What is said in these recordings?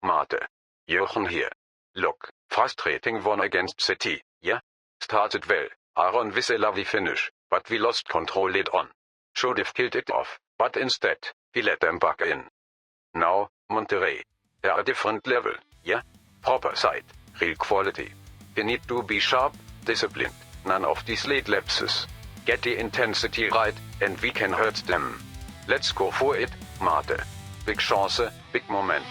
Mate. Jochen here. Look, frustrating one against City, yeah? Started well, Aaron with a lovely finish, but we lost control late on. Should have killed it off, but instead, we let them back in. Now, Monterrey. They're a different level, yeah? Proper side, real quality. We need to be sharp, disciplined, none of these late lapses. Get the intensity right, and we can hurt them. Let's go for it, Mate. Big chance, big moment.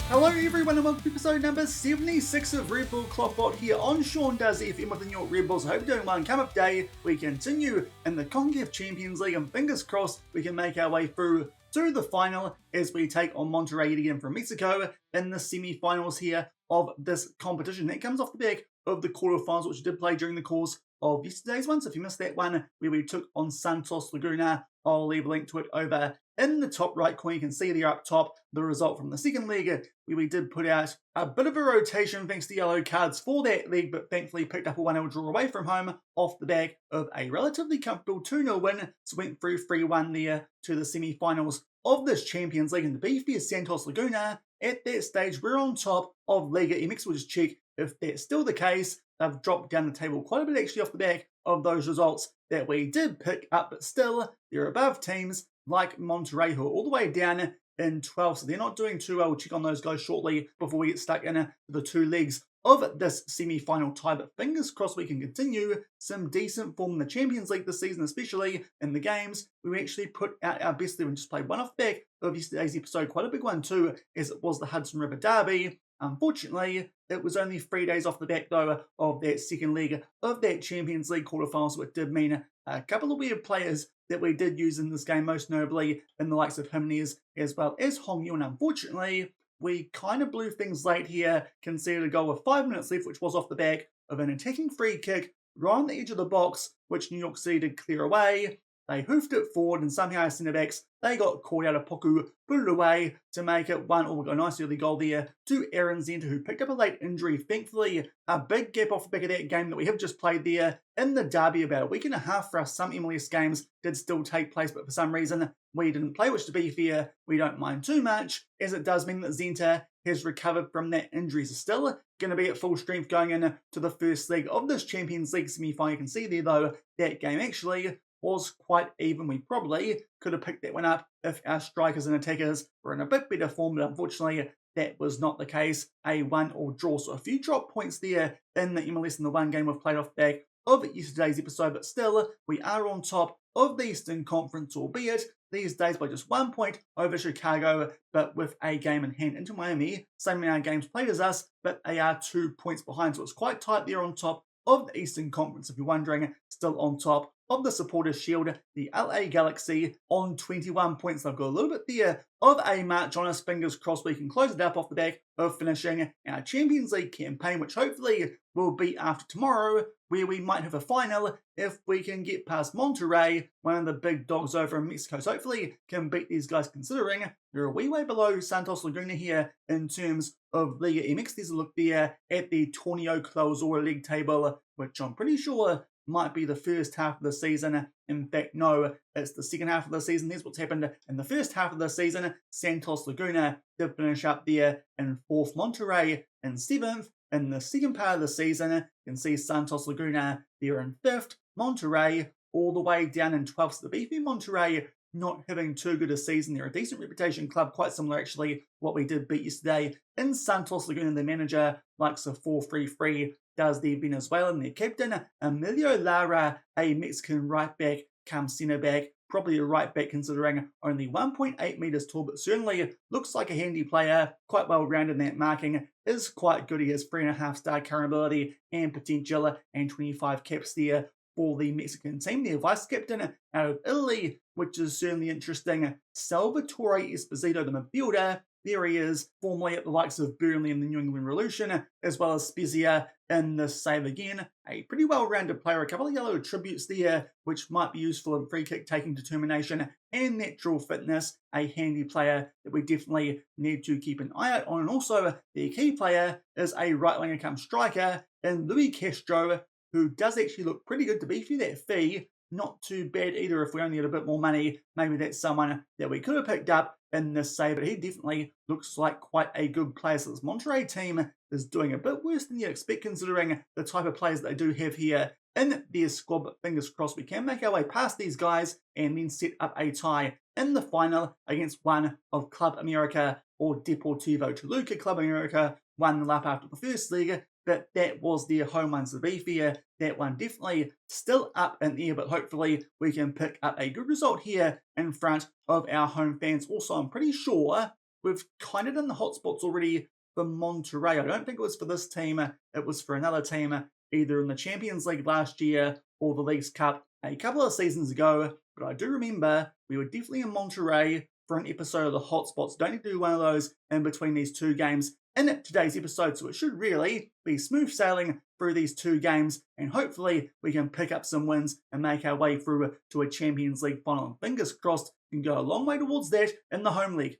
Hello everyone and welcome to episode number 76 of Red Bull KloppBot here on Sean Does FM with the New York Red Bulls. I hope you're doing well and come up day. We continue in the CONCACAF Champions League and fingers crossed we can make our way through to the final as we take on Monterrey again from Mexico in the semi-finals here of this competition. That comes off the back of the quarterfinals which we did play during the course of yesterday's one. So if you missed that one where we took on Santos Laguna, I'll leave a link to it over in the top right corner. You can see there up top the result from the second leg where we did put out a bit of a rotation thanks to yellow cards for that leg, but thankfully picked up a 1-0 draw away from home off the back of a relatively comfortable 2-0 win. So went through 3-1 there to the semi-finals of this Champions League. And to be fair, Santos Laguna at that stage we're on top of Liga MX. We'll just check if that's still the case. They've dropped down the table quite a bit actually off the back of those results that we did pick up, but still they're above teams like Monterrey who are all the way down in 12, so they're not doing too well. We'll check on those guys shortly before we get stuck in the two legs of this semi-final tie, but fingers crossed we can continue some decent form in the Champions League this season, especially in the games. We actually put out our best there and just played one off the back of yesterday's episode, quite a big one too, as it was the Hudson River Derby. Unfortunately, it was only 3 days off the back, though, of that second leg of that Champions League quarterfinals, so it did mean a couple of weird players that we did use in this game, most notably in the likes of Jimenez as well as Hong Yu. And unfortunately, we kind of blew things late here, conceded a goal with 5 minutes left, which was off the back of an attacking free kick right on the edge of the box, which New York City did clear away. They hoofed it forward, and somehow our centre-backs, they got caught out of Poku, put it away to make it 1-1. A nice early goal there to Aaron Zenta, who picked up a late injury. Thankfully, a big gap off the back of that game that we have just played there in the derby. About a week and a half for us. Some MLS games did still take place, but for some reason we didn't play, which to be fair, we don't mind too much, as it does mean that Zenta has recovered from that injury. So still going to be at full strength going into the first leg of this Champions League semi-final. You can see there, though, that game actually was quite even. We probably could have picked that one up if our strikers and attackers were in a bit better form, but unfortunately that was not the case. A 1-1 draw, so a few drop points there in the MLS in the one game we've played off the back of yesterday's episode, but still we are on top of the Eastern Conference, albeit these days by just 1 point over Chicago, but with a game in hand into Miami. Same amount of games played as us, but they are 2 points behind, so it's quite tight there on top of the Eastern Conference. If you're wondering, still on top of the Supporters Shield, the LA Galaxy on 21 points. They've got a little bit there of a march on us. Fingers crossed we can close it up off the back of finishing our Champions League campaign, which hopefully will be after tomorrow, where we might have a final if we can get past Monterrey, one of the big dogs over in Mexico. So hopefully can beat these guys, considering they're a wee way below Santos Laguna here in terms of Liga MX. There's a look there at the Torneo Clausura League table, which I'm pretty sure might be the first half of the season. In fact, no, it's the second half of the season. Here's what's happened in the first half of the season. Santos Laguna did finish up there in 4th, Monterrey in 7th. In the second part of the season, you can see Santos Laguna there in 5th, Monterrey all the way down in 12th. So the BFM Monterrey not having too good a season. They're a decent reputation club, quite similar actually what we did beat yesterday in Santos Laguna. The manager likes a 4-3-3, does the Venezuelan. Their captain, Emilio Lara, a Mexican right back, come centre back, probably a right back considering only 1.8 metres tall, but certainly looks like a handy player, quite well rounded in that marking, is quite good. He has 3.5 star current ability and potential, and 25 caps there for the Mexican team. Their vice captain out of Italy, which is certainly interesting, Salvatore Esposito, the midfielder. There he is, formerly at the likes of Burnley and the New England Revolution, as well as Spezia in the save again. A pretty well-rounded player, a couple of yellow attributes there, which might be useful in free kick taking determination and natural fitness. A handy player that we definitely need to keep an eye out on. And also, the key player is a right winger come striker in Louis Castro, who does actually look pretty good. To be fair, that fee not too bad either. If we only had a bit more money, maybe that's someone that we could have picked up in this save, but he definitely looks like quite a good player. So this Monterrey team is doing a bit worse than you expect considering the type of players that they do have here in their squad, but fingers crossed we can make our way past these guys and then set up a tie in the final against one of Club America or Deportivo Toluca. Club America won the lap after the first leg, but that was their home ones. To be fair, that one definitely still up in the air, but hopefully we can pick up a good result here in front of our home fans. Also, I'm pretty sure we've kind of done the hotspots already for Monterrey. I don't think it was for this team. It was for another team, either in the Champions League last year or the Leagues Cup a couple of seasons ago. But I do remember we were definitely in Monterrey for an episode of the hotspots. Don't need to do one of those in between these two games in today's episode, so it should really be smooth sailing through these two games, and hopefully we can pick up some wins and make our way through to a Champions League final. And fingers crossed, we can go a long way towards that in the home league.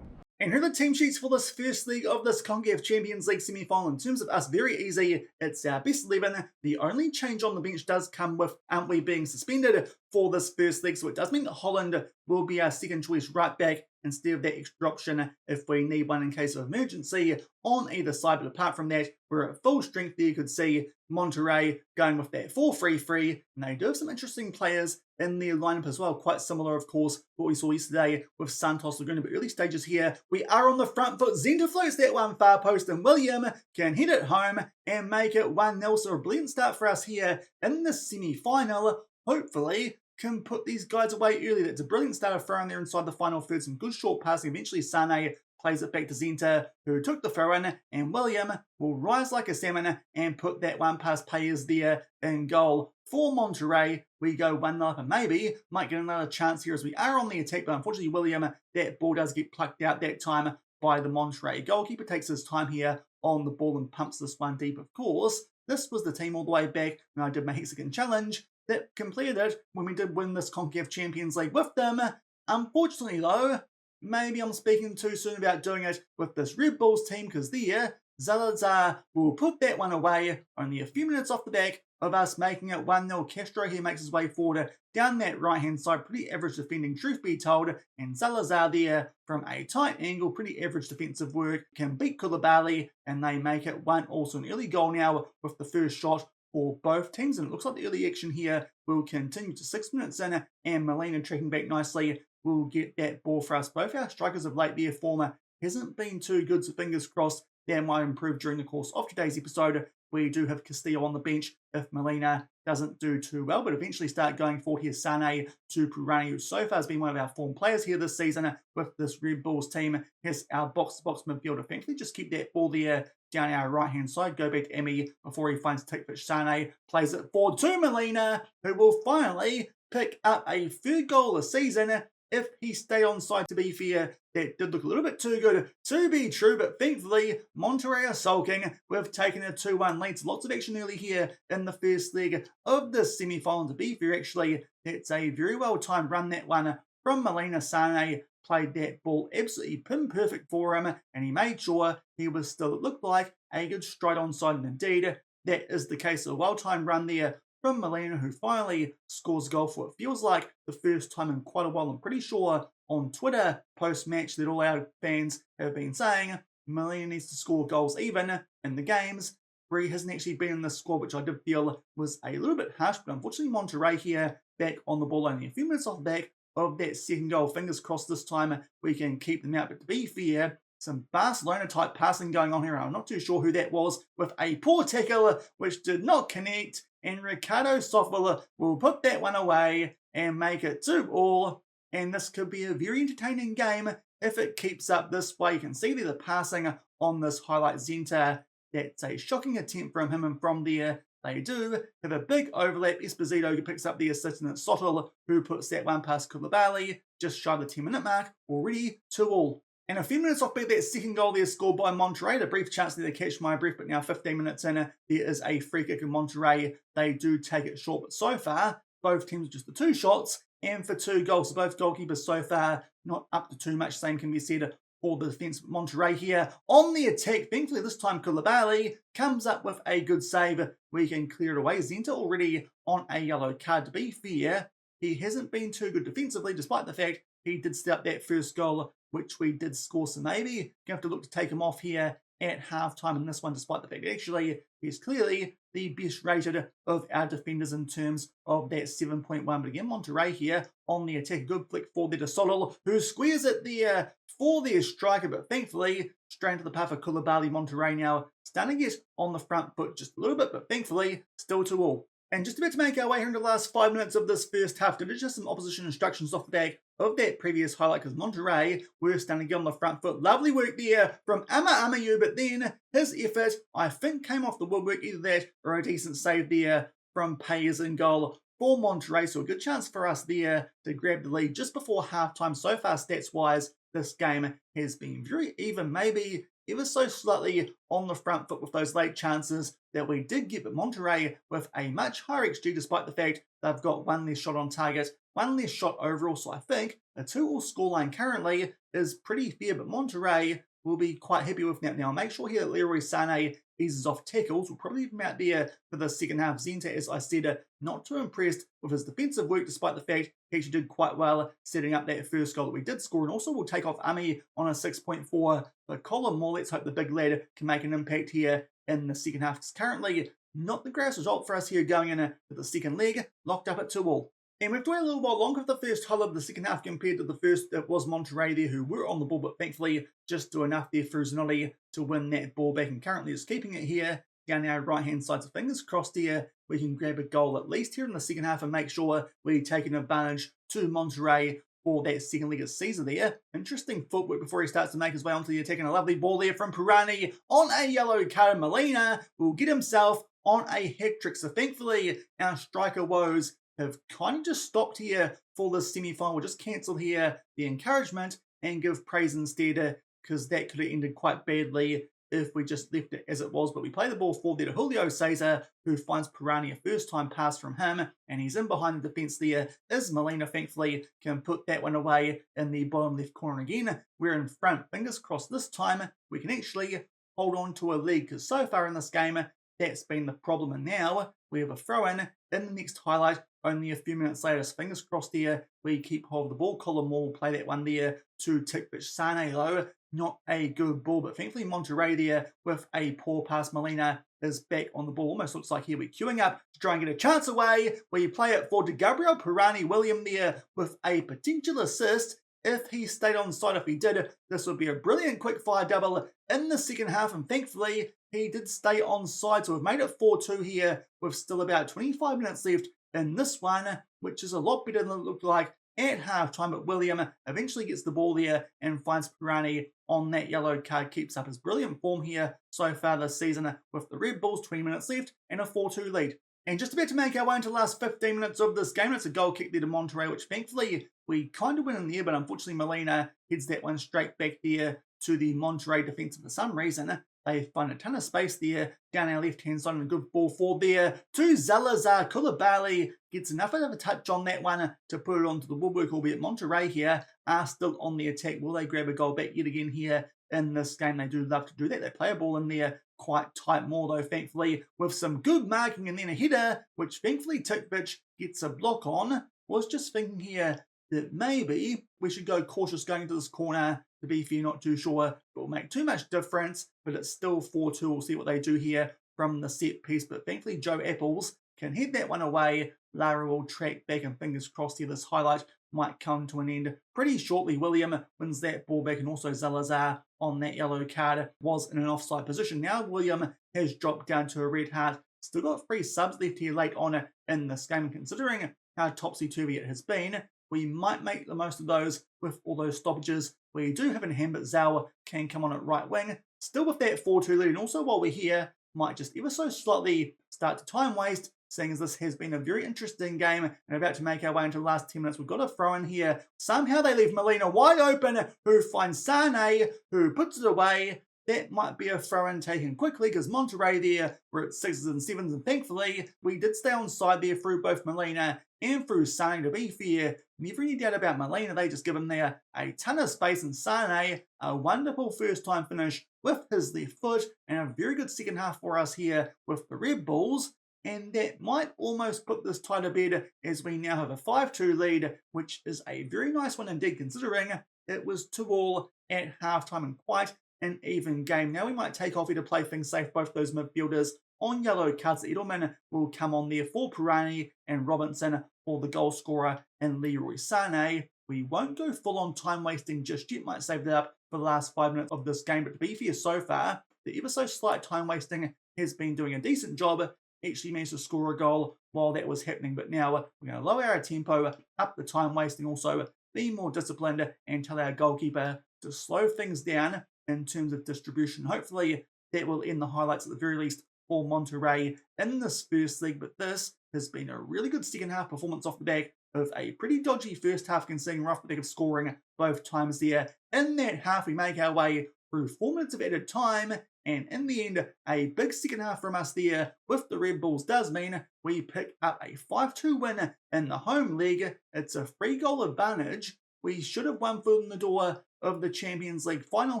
And here are the team sheets for this first leg of this CONCACAF Champions League semi-final. In terms of us, very easy. It's our best 11. The only change on the bench does come with we being suspended for this first leg. So it does mean that Holland will be our second choice right back instead of that extra option if we need one in case of emergency on either side. But apart from that, we're at full strength there. You could see Monterrey going with that 4-3-3. And they do have some interesting players in their lineup as well. Quite similar, of course, what we saw yesterday with Santos. We're going to be early stages here. We are on the front foot. Zenta floats that one far post, and William can hit it home and make it 1-0. So a brilliant start for us here in the semi-final. Hopefully can put these guys away early. That's a brilliant starter throw in there inside the final third. Some good short passing. Eventually Sane plays it back to Zenta, who took the throw in, and William will rise like a salmon and put that one past Payers there in goal. For Monterrey, we go 1-0 up and maybe might get another chance here as we are on the attack, but unfortunately William, that ball does get plucked out that time by the Monterrey goalkeeper. Takes his time here on the ball and pumps this one deep, of course. This was the team all the way back when I did my Mexican challenge that completed it when we did win this CONCACAF Champions League with them. Unfortunately though, maybe I'm speaking too soon about doing it with this Red Bulls team, because there, Zalazar will put that one away only a few minutes off the back of us making it 1-0. Castro here makes his way forward down that right-hand side. Pretty average defending, truth be told. And Zalazar there from a tight angle, pretty average defensive work, can beat Koulibaly, and they make it 1-1. Also an early goal now with the first shot for both teams, and it looks like the early action here will continue to 6 minutes in, and Molina tracking back nicely will get that ball for us. Both our strikers of late, their form hasn't been too good, so fingers crossed that might improve during the course of today's episode. We do have Castillo on the bench if Molina doesn't do too well, but eventually start going forward here. Sane to Purani, who so far has been one of our form players here this season with this Red Bulls team. Here's our box-to-box midfielder. Thankfully, just keep that ball there down our right-hand side. Go back to Emmy before he finds Tickfish. Sane plays it forward to Molina, who will finally pick up a third goal this season. If he stayed on side, to be fair, that did look a little bit too good to be true, but thankfully, Monterrey are sulking. We've taken a 2-1 lead. Lots of action early here in the first leg of the semi-final. To be fair, actually, it's a very well-timed run, that one from Molina. Sane played that ball absolutely pin-perfect for him, and he made sure he was still, it looked like, a good stride on side, and indeed, that is the case. A well-timed run there from Molina, who finally scores a goal for what feels like the first time in quite a while. I'm pretty sure on Twitter post-match that all our fans have been saying Molina needs to score goals even in the games where he hasn't actually been in the squad, which I did feel was a little bit harsh. But unfortunately, Monterrey here back on the ball only a few minutes off back of that second goal. Fingers crossed this time we can keep them out. But to be fair, some Barcelona-type passing going on here. I'm not too sure who that was, with a poor tackle which did not connect. And Ricardo Sofala will put that one away and make it 2-2. And this could be a very entertaining game if it keeps up this way. You can see there the passing on this highlight. Zenta, that's a shocking attempt from him, and from there they do have a big overlap. Esposito picks up the assist, and it's Sotil who puts that one past Koulibaly just shy of the 10-minute mark. Already 2-2. And a few minutes off back, that second goal there scored by Monterrey. A brief chance there to catch my breath, but now 15 minutes in, there is a free kick in Monterrey. They do take it short, but so far, both teams just the 2 shots and for 2 goals. So both goalkeepers so far not up to too much. Same can be said for the defence of Monterrey here. On the attack, thankfully this time KloppBot comes up with a good save. We can clear it away. Zenta already on a yellow card. To be fair, he hasn't been too good defensively, despite the fact he did start that first goal, which we did score. So maybe you have to look to take him off here at halftime in this one, despite the fact that actually he's clearly the best rated of our defenders in terms of that 7.1. But again, Monterrey here on the attack. Good flick for there to Solol, who squares it there for their striker, but thankfully straight into the path of KloppBot. Monterrey now starting to get on the front foot just a little bit, but thankfully still 2-2. And just about to make our way here in the last 5 minutes of this first half, did just some opposition instructions off the back of that previous highlight, because Monterrey were starting to get on the front foot. Lovely work there from Amayu, but then his effort, I think, came off the woodwork. Either that or a decent save there from Payers in goal for Monterrey. So a good chance for us there to grab the lead just before halftime. So far, stats-wise, this game has been very even, maybe ever so slightly on the front foot with those late chances that we did get, but Monterrey with a much higher XG, despite the fact they've got one less shot on target, one less shot overall. So I think a 2-2 scoreline currently is pretty fair, but Monterrey will be quite happy with that. Now, make sure here that Leroy Sané eases off tackles. We'll probably leave him out there for the second half. Zenta, as I said, not too impressed with his defensive work, despite the fact he actually did quite well setting up that first goal that we did score. And also we'll take off Ami on a 6.4. But Colin Moore, let's hope the big lad can make an impact here in the second half. It's currently not the greatest result for us here going into the second leg, locked up at 2-2. And we've waited a little while longer for the first half of the second half compared to the first. It was Monterrey there who were on the ball, but thankfully just do enough there for Zanotti to win that ball back, and currently is keeping it here down our right-hand side. So fingers crossed here we can grab a goal at least here in the second half and make sure we take an advantage to Monterrey for that second leg of Caesar there. Interesting footwork before he starts to make his way onto the attack, and a lovely ball there from Pirani on a yellow card. Molina will get himself on a hat-trick. So thankfully our striker woes have kind of just stopped here for the semi-final. We'll just cancel here the encouragement and give praise instead, because that could have ended quite badly if we just left it as it was. But we play the ball forward there to Julio Cesar, who finds Pirani, a first-time pass from him, and he's in behind the defence there. Is Molina, thankfully, can put that one away in the bottom left corner again. We're in front. Fingers crossed this time we can actually hold on to a lead, because so far in this game, that's been the problem. And now we have a throw-in in the next highlight only a few minutes later. So fingers crossed there we keep hold of the ball. Colin Moore will play that one there to Tikvich Sane, though. Not a good ball, but thankfully Monterrey there with a poor pass. Molina is back on the ball. Almost looks like here we're queuing up to try and get a chance away, where you play it for De Gabriel Pirani William there with a potential assist. If he stayed on side, if he did, this would be a brilliant quick-fire double in the second half, and thankfully he did stay on side. So we've made it 4-2 here with still about 25 minutes left in this one, which is a lot better than it looked like at halftime. But William eventually gets the ball there and finds Pirani on that yellow card. Keeps up his brilliant form here so far this season with the Red Bulls, 20 minutes left and a 4-2 lead. And just about to make our way into the last 15 minutes of this game, it's a goal kick there to Monterrey, which thankfully we kind of win in the air, but unfortunately Molina heads that one straight back there to the Monterrey defence. For some reason, they find a ton of space there down our left-hand side, and a good ball forward there to Zalazar. KloppBot gets enough of a touch on that one to put it onto the woodwork, albeit Monterrey here are still on the attack. Will they grab a goal back yet again here in this game? They do love to do that. They play a ball in there quite tight more, though, thankfully, with some good marking, and then a header, which thankfully Tikvich gets a block on. Was just thinking here that maybe we should go cautious going into this corner. To be fair, not too sure it will make too much difference, but it's still 4-2. We'll see what they do here from the set piece, but thankfully Joe Apples can head that one away. Lara will track back, and fingers crossed here this highlight might come to an end pretty shortly. William wins that ball back, and also Zalazar on that yellow card was in an offside position. Now William has dropped down to a red heart. Still got 3 subs left here late on in this game, and considering how topsy-turvy it has been, we might make the most of those with all those stoppages. We do have in hand, but Zhao can come on at right wing. Still with that 4-2 lead, and also while we're here, might just ever so slightly start to time waste, seeing as this has been a very interesting game and about to make our way into the last 10 minutes. We've got a throw in here. Somehow they leave Molina wide open, who finds Sane, who puts it away. That might be a throw-in taken quickly, because Monterrey there were at 6s and 7s, and thankfully we did stay on side there through both Molina and through Sane. To be fair, never any doubt about Molina. They just give him there a ton of space, and Sane, a wonderful first time finish with his left foot, and a very good second half for us here with the Red Bulls. And that might almost put this tie to bed, as we now have a 5-2 lead, which is a very nice one indeed, considering it was 2-2 at halftime and quite an even game. Now we might take off here to play things safe, both those midfielders on yellow cards. Edelman will come on there for Pirani, and Robinson for the goal scorer and Leroy Sane. We won't go full on time wasting just yet, might save that up for the last 5 minutes of this game, but to be fair, so far, the ever so slight time wasting has been doing a decent job. Actually managed to score a goal while that was happening, but now we're going to lower our tempo, up the time wasting, also be more disciplined, and tell our goalkeeper to slow things down in terms of distribution. Hopefully that will end the highlights at the very least for Monterrey in this first leg, but this has been a really good second half performance off the back of a pretty dodgy first half, considering we're off the back of scoring both times there. In that half, we make our way through 4 minutes of added time, and in the end, a big second half from us there with the Red Bulls does mean we pick up a 5-2 win in the home leg. It's a 3-goal advantage. We should have one foot in the door of the Champions League Final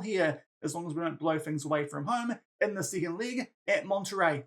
here, as long as we don't blow things away from home in the second leg at Monterrey.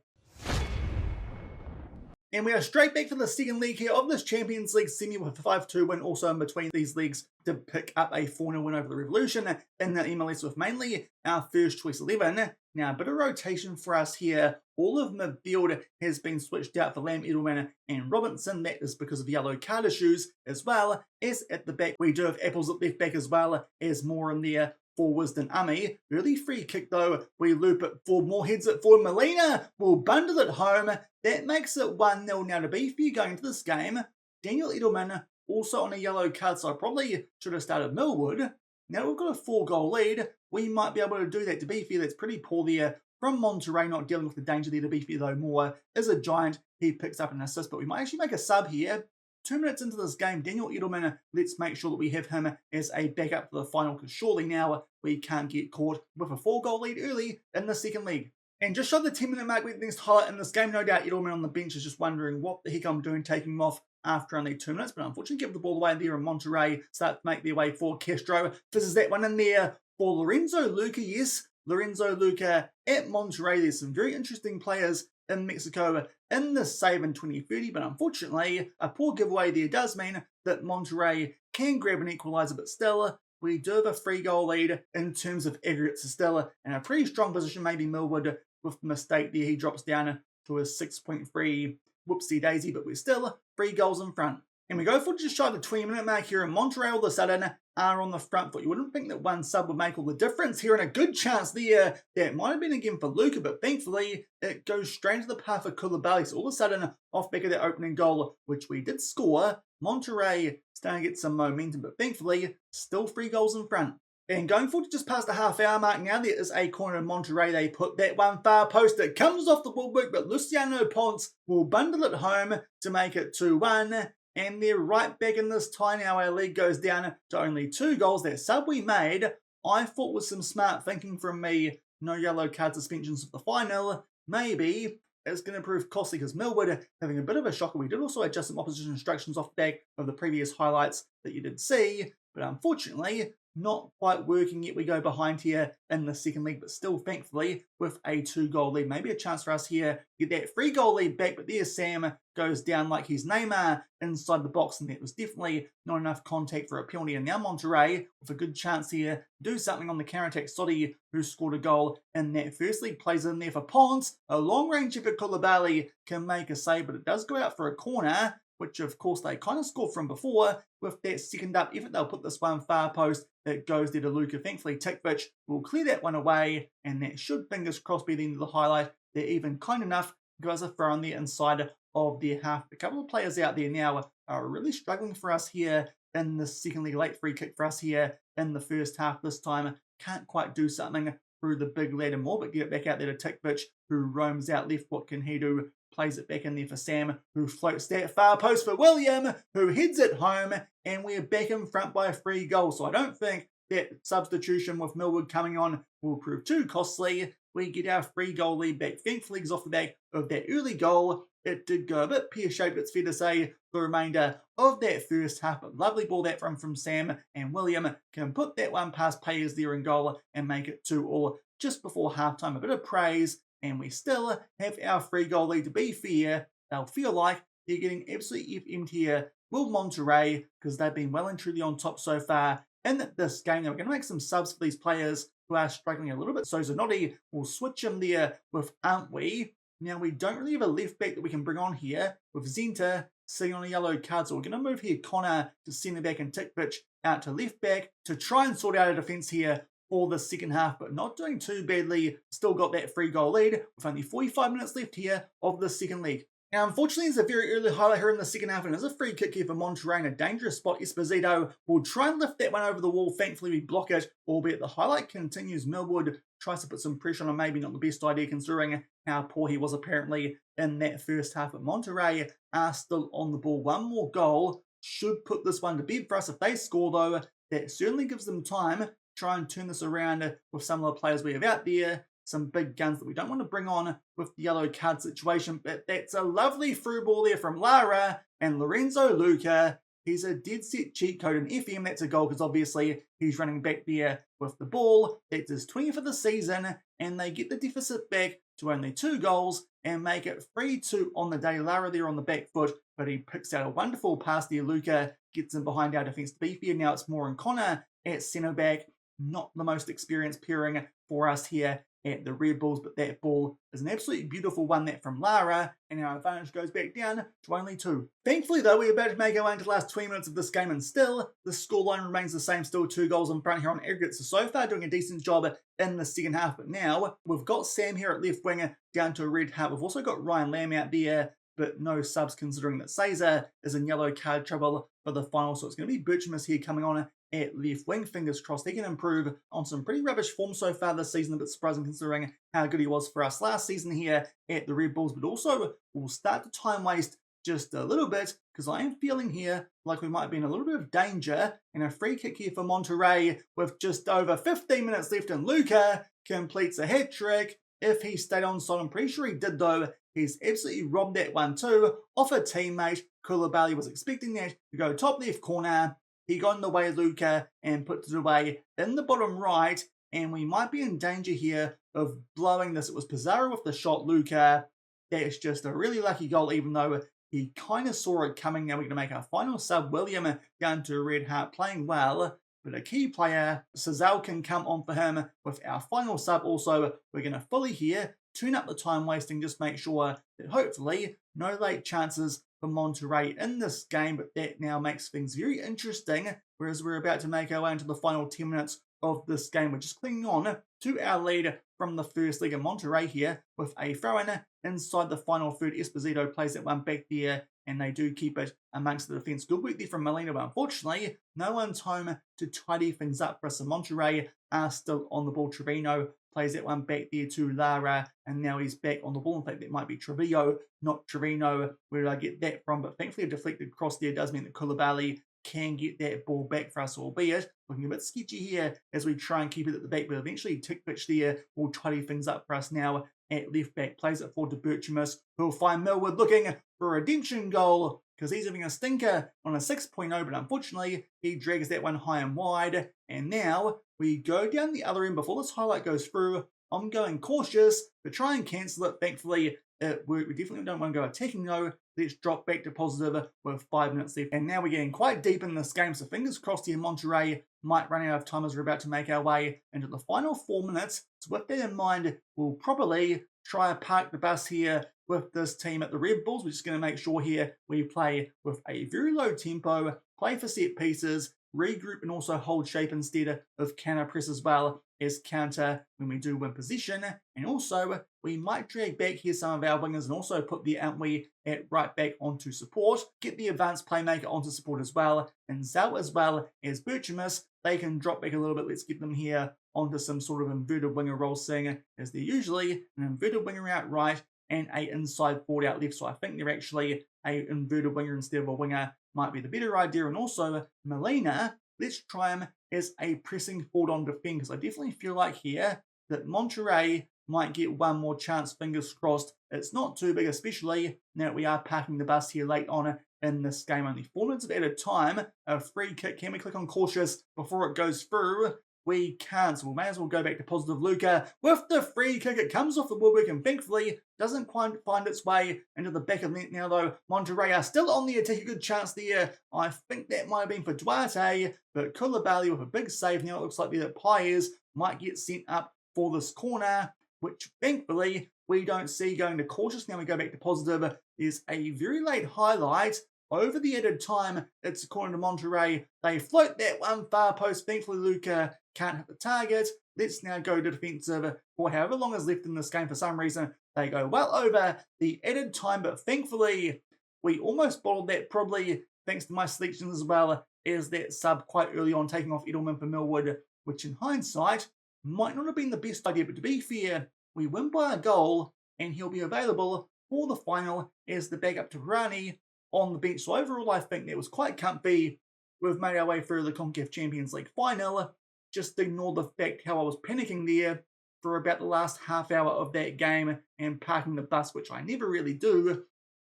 And we are straight back for the second leg here of this Champions League semi with a 5-2 win also in between these legs to pick up a 4-0 win over the Revolution in the MLS with mainly our first choice 11. Now, a bit of rotation for us here. All of midfield has been switched out for Lam, Edelman and Robinson. That is because of yellow card issues, as well as at the back we do have Apples at left back, as well as more in there for Wisdom Ami. Early free kick though, we loop it for more, heads it for Molina, will bundle it home. That makes it 1-0 now. To be fair going into this game, Daniel Edelman also on a yellow card, so I probably should have started Millwood. Now we've got a 4-goal lead. We might be able to do that. To be fair, that's pretty poor there from Monterrey, not dealing with the danger there. To be fair though, Moore is a giant. He picks up an assist, but we might actually make a sub here. 2 minutes into this game, Daniel Edelman, let's make sure that we have him as a backup for the final, because surely now we can't get caught with a 4-goal lead early in the second leg. And just shot the 10-minute mark with the next highlight in this game. No doubt Edelman on the bench is just wondering what the heck I'm doing taking him off after only 2 minutes, but unfortunately give the ball away there, and Monterrey start to make their way for Castro. Fizzes that one in there for Lorenzo Luca. Yes, Lorenzo Luca at Monterrey. There's some very interesting players in Mexico in the save in 2030, but unfortunately a poor giveaway there does mean that Monterrey can grab an equaliser, but still we do have a 3-goal lead in terms of aggregates. Still in a pretty strong position. Maybe Millwood with the mistake there, he drops down to a 6.3, whoopsie daisy, but we're still 3 goals in front. And we go for just shy of the 20-minute mark here, and Monterrey all of a sudden are on the front foot. You wouldn't think that one sub would make all the difference here, and a good chance there that might have been again for Luca, but thankfully it goes straight into the path of KloppBot. So all of a sudden, off back of that opening goal, which we did score, Monterrey starting to get some momentum, but thankfully still 3 goals in front. And going forward to just past the half-hour mark now, there is a corner in Monterrey. They put that one far post. It comes off the woodwork, but Luciano Ponce will bundle it home to make it 2-1. And they're right back in this tie now. Our league goes down to only 2 goals. That sub we made, I thought was some smart thinking from me. No yellow card suspensions for the final. Maybe it's going to prove costly, because Millwood having a bit of a shocker. We did also adjust some opposition instructions off the back of the previous highlights that you did see, but unfortunately not quite working yet. We go behind here in the second leg, but still thankfully with a 2-goal lead. Maybe a chance for us here to get that 3-goal lead back, but there Sam goes down like he's Neymar inside the box, and that was definitely not enough contact for a penalty. And now Monterrey with a good chance here to do something on the counter-attack. Sodi, who scored a goal in that first league, plays in there for Ponce. A long-range effort, KloppBot can make a save, but it does go out for a corner, which of course they kind of scored from before. With that second up effort, they'll put this one far post. It goes there to Luca. Thankfully, Tikvich will clear that one away, and that should, fingers crossed, be the end of the highlight. They're even kind enough to give us a throw on the inside of their half. A couple of players out there now are really struggling for us here in the second league. Late free kick for us here in the first half this time. Can't quite do something through the big ladder more, but get it back out there to Tikvich, who roams out left. What can he do? Plays it back in there for Sam, who floats that far post for William, who heads it home, and we're back in front by 3 goals. So I don't think that substitution with Millwood coming on will prove too costly. we get our 3-goal lead back. Thankfully, off the back of that early goal, it did go a bit pear-shaped, it's fair to say, the remainder of that first half. But lovely ball that from Sam, and William can put that one past players there in goal and make it 2-2 just before halftime. A bit of praise, and we still have our 3-goal lead. To be fair, they'll feel like they're getting absolutely FM'd here. Will Monterrey, because they've been well and truly on top so far in this game. Now we're going to make some subs for these players who are struggling a little bit. So Zanotti will switch him there with Antwi. Now we don't really have a left back that we can bring on here with Zenta sitting on a yellow card. So we're going to move here Connor to centre back and Tikvich out to left back to try and sort out a defence here for the second half, but not doing too badly. Still got that 3-goal lead with only 45 minutes left here of the second leg. Now, unfortunately, it's a very early highlight here in the second half, and there's a free kick here for Monterrey in a dangerous spot. Esposito will try and lift that one over the wall. Thankfully, we block it, albeit the highlight continues. Millwood tries to put some pressure on him, maybe not the best idea considering how poor he was apparently in that first half. But Monterrey are still on the ball. One more goal should put this one to bed for us. If they score, though, that certainly gives them time to try and turn this around with some of the players we have out there. Some big guns that we don't want to bring on with the yellow card situation. But that's a lovely through ball there from Lara and Lorenzo Luca. He's a dead set cheat code in FM. That's a goal because obviously he's running back there with the ball. That's his 20th of the season, and they get the deficit back to only 2 goals and make it 3-2 on the day. Lara there on the back foot, but he picks out a wonderful pass there. Luca gets in behind our defence to be fair. Now it's Moore and Connor at centre back. Not the most experienced pairing for us here at the Red Bulls, but that ball is an absolutely beautiful one, that from Lara, and our advantage goes back down to only 2. Thankfully, though, we're about to make our way into the last 20 minutes of this game, and still, the scoreline remains the same, still 2 goals in front here on aggregate. So far, doing a decent job in the second half, but now, we've got Sam here at left winger down to a red hat. We've also got Ryan Lamb out there, but no subs considering that Caesar is in yellow card trouble for the final, so it's going to be Birchmus here coming on at left wing. Fingers crossed he can improve on some pretty rubbish form so far this season. A bit surprising considering how good he was for us last season here at the Red Bulls, but also we'll start to time waste just a little bit because I am feeling here like we might be in a little bit of danger, and a free kick here for Monterrey with just over 15 minutes left, and Luca completes a hat trick. If he stayed on side, I'm pretty sure he did though. He's absolutely robbed that one too off a teammate. Koulibaly was expecting that to go top left corner. He got in the way of Luca and puts it away in the bottom right, and we might be in danger here of blowing this. It was Pizarro with the shot. Luca, that's just a really lucky goal, even though he kind of saw it coming. Now we're going to make our final sub, William, down to Red Heart, playing well, but a key player, Cesal, can come on for him with our final sub. Also, we're going to fully here tune up the time wasting, just make sure that hopefully no late chances for Monterrey in this game, but that now makes things very interesting, whereas we're about to make our way into the final 10 minutes of this game. We're just clinging on to our lead from the first leg of Monterrey here with a throw-in inside the final third. Esposito plays that one back there, and they do keep it amongst the defence. Good work there from Molina, but unfortunately, no one's home to tidy things up for us. So Monterrey are still on the ball. Trevino plays that one back there to Lara, and now he's back on the ball. In fact, that might be Trevillo, not Trevino. Where did I get that from? But thankfully, a deflected cross there does mean that Koulibaly can get that ball back for us, albeit looking a bit sketchy here as we try and keep it at the back, but eventually Tikvich there will tidy things up for us now at left back. Plays it forward to Birchimus, who'll find Millwood looking for a redemption goal because he's having a stinker on a 6.0, but unfortunately he drags that one high and wide. And now we go down the other end. Before this highlight goes through, I'm going cautious to try and cancel it. Thankfully it worked. We definitely don't want to go attacking though. Let's drop back to positive with 5 minutes left. And now we're getting quite deep in this game, so fingers crossed here Monterrey might run out of time as we're about to make our way into the final 4 minutes. So with that in mind, we'll probably try to park the bus here with this team at the Red Bulls. We're just going to make sure here we play with a very low tempo, play for set pieces, regroup, and also hold shape instead of counter press as well as counter when we do win possession. And also, we might drag back here some of our wingers and also put the Antwi at right back onto support. Get the advanced playmaker onto support as well. And Zell as well as Birchimus, they can drop back a little bit. Let's get them here onto some sort of inverted winger role, seeing as they're usually an inverted winger out right and a inside forward out left. So I think they're actually a inverted winger instead of a winger might be the better idea. And also Molina, let's try him as a pressing forward on defend, because I definitely feel like here that Monterrey might get one more chance, fingers crossed. It's not too big, especially now that we are parking the bus here late on in this game. Only 4 minutes of added time. A free kick. Can we click on cautious before it goes through? We can't, so we may as well go back to positive. Luca with the free kick. It comes off the woodwork and thankfully doesn't quite find its way into the back of the net now, though. Monterrey are still on the attack. A good chance there. I think that might have been for Duarte, but KloppBot with a big save now. It looks like the players might get sent up for this corner, which thankfully we don't see going to cautious. Now we go back to positive. There's a very late highlight. Over the added time, it's according to Monterrey. They float that one far post. Thankfully, Luca can't hit the target. Let's now go to defensive for however long is left in this game. For some reason, they go well over the added time, but thankfully, we almost bottled that, probably thanks to my selections as well as that sub quite early on, taking off Edelman for Millwood, which in hindsight might not have been the best idea, but to be fair, we win by a goal, and he'll be available for the final as the backup to Rani on the bench. So overall, I think that was quite comfy. We've made our way through the CONCACAF Champions League Final. Just ignore the fact how I was panicking there for about the last half hour of that game and parking the bus, which I never really do.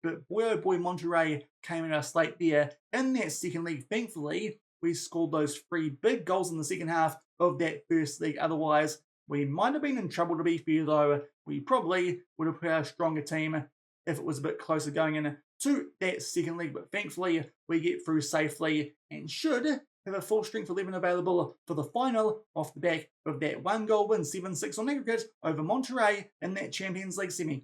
But boy oh boy, Monterrey came at us late there in that second leg. Thankfully, we scored those 3 big goals in the second half of that first leg. Otherwise, we might have been in trouble, to be fair, though. We probably would have put our stronger team if it was a bit closer going into that second leg. But thankfully, we get through safely and should have a full strength 11 available for the final off the back of that 1-goal win, 7-6 on aggregate over Monterrey in that Champions League semi.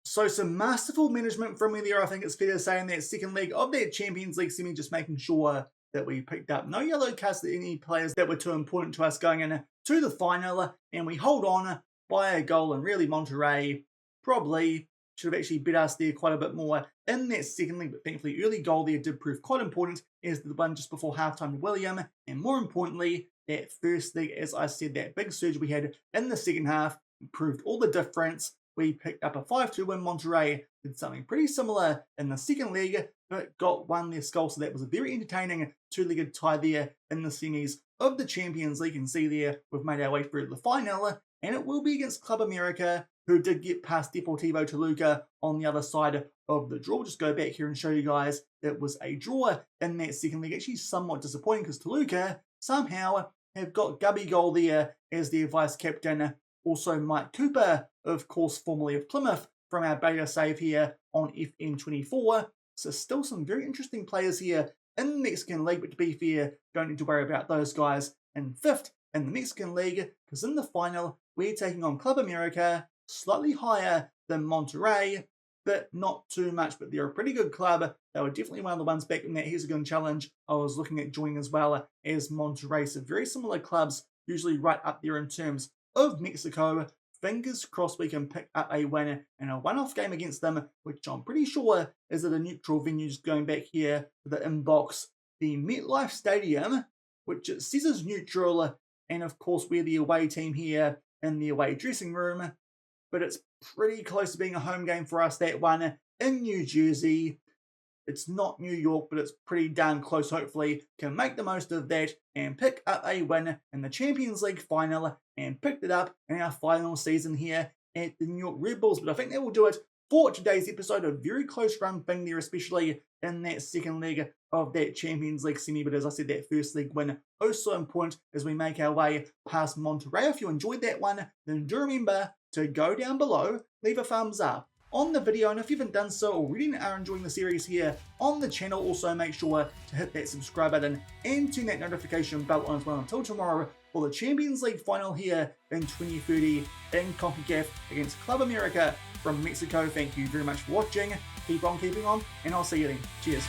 So some masterful management from me there, I think it's fair to say, in that second leg of that Champions League semi, just making sure that we picked up no yellow cards to any players that were too important to us going into the final, and we hold on by a goal. And really, Monterrey probably should have actually beat us there quite a bit more in that second leg, but thankfully early goal there did prove quite important, as the one just before halftime to William, and more importantly, that first leg, as I said, that big surge we had in the second half proved all the difference. We picked up a 5-2 win. Monterrey did something pretty similar in the second leg, but got one less goal, so that was a very entertaining 2-legged tie there in the semis of the Champions League. You can see there we've made our way through to the final, and it will be against Club America, who did get past Deportivo Toluca on the other side of the draw. We'll just go back here and show you guys it was a draw in that second leg. Actually somewhat disappointing because Toluca somehow have got Gubby goal there as their vice captain. Also Mike Cooper, of course, formerly of Plymouth, from our beta save here on FM24. So still some very interesting players here in the Mexican League, but to be fair, don't need to worry about those guys in 5th in the Mexican League, because in the final, we're taking on Club America, slightly higher than Monterrey, but not too much. But they're a pretty good club. They were definitely one of the ones back in that hexagon challenge I was looking at joining as well as Monterrey. So very similar clubs, usually right up there in terms of Mexico. Fingers crossed we can pick up a win in a one-off game against them, which I'm pretty sure is at a neutral venue. Just going back here to the inbox, the MetLife Stadium, which it says is neutral, and of course we're the away team here in the away dressing room, but it's pretty close to being a home game for us, that one in New Jersey. It's not New York, but it's pretty darn close. Hopefully can make the most of that and pick up a win in the Champions League final, and picked it up in our final season here at the New York Red Bulls. But I think that will do it for today's episode. A very close run thing there, especially in that second leg of that Champions League semi. But as I said, that first leg win, oh so important as we make our way past Monterrey. If you enjoyed that one, then do remember to go down below, leave a thumbs up on the video, and if you haven't done so already and are enjoying the series here on the channel, also make sure to hit that subscribe button and turn that notification bell on as well. Until tomorrow for the Champions League final here in 2030 in CONCACAF against Club America from Mexico. Thank you very much for watching, keep on keeping on, and I'll see you then. Cheers.